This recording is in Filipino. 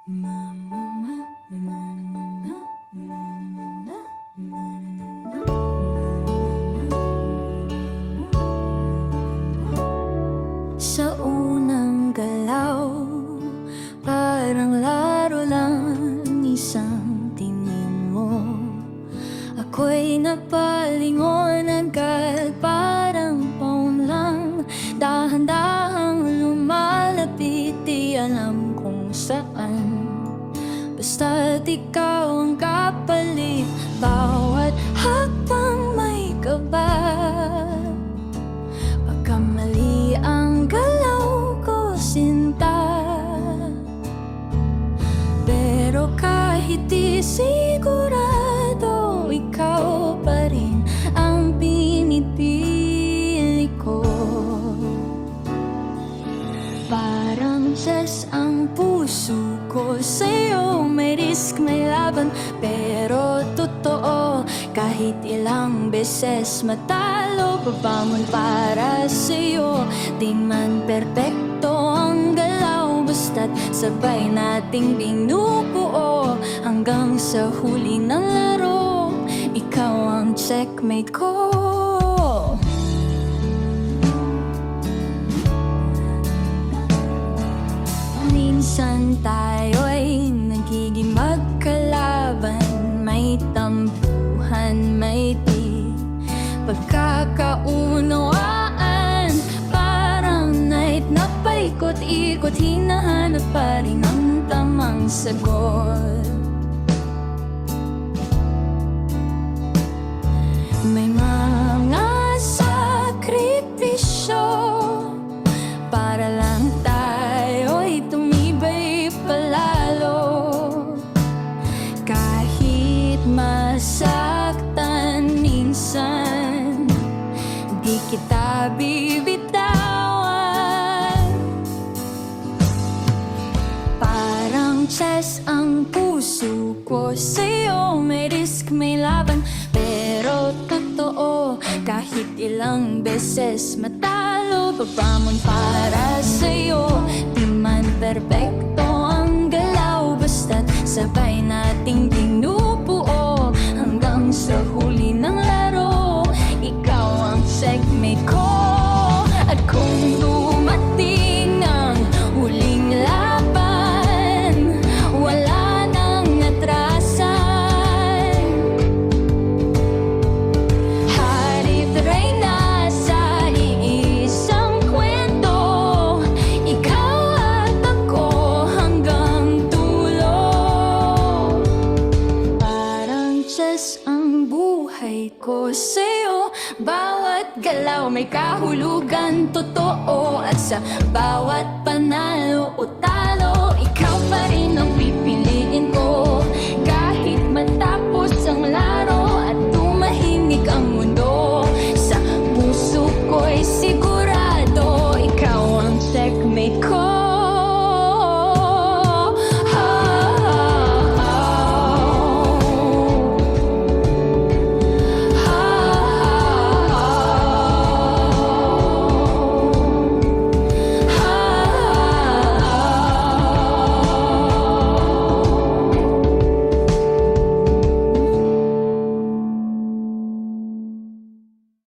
Sa unang galaw, parang laro lang isang tingin mo. Ako'y napalingon agad, parang phone lang. Dahan-dahang lumalapit, di alam kung saan. Basta't ikaw ang kapalit, bawat hakbang may kaba. Pagkamali ang galaw ko, sinta. Pero kahit di sigurado, ikaw pa rin ang pinipili ko. Parang chess ang puso ko sa'yo, may risk, may laban, pero totoo. Kahit ilang beses matalo, babangon para sa'yo. Di man perpekto ang galaw, basta't sabay nating binubuo. Hanggang sa huli ng laro, ikaw ang checkmate ko. Minsan tayo'y nagiging magkalaban, may tampuhan, may di pagkakaunawaan. Parang night na paikot-ikot, hinahanap pa rin ang tamang sagot. May mga sakripisyo para lang tayo'y tumibay palalo. Kahit masaktan minsan, di kita bibitawan. Parang chess ang puso ko sa'yo, may risk, may laban, pero totoo. Kahit ilang beses matalo, babamon para sa'yo. Di man perpekto ang galaw, basta't sabay nating binubuo. Hanggang sa huli ng laro, ikaw ang checkmate ko. At kung dumating ang huling laban, wala nang atrasan. Harip reyna sa iisang kwento, ikaw at ako hanggang dulo. Parang chess ang buhay ko sa'yo, bawat galaw may kahulugan totoo. At sa bawat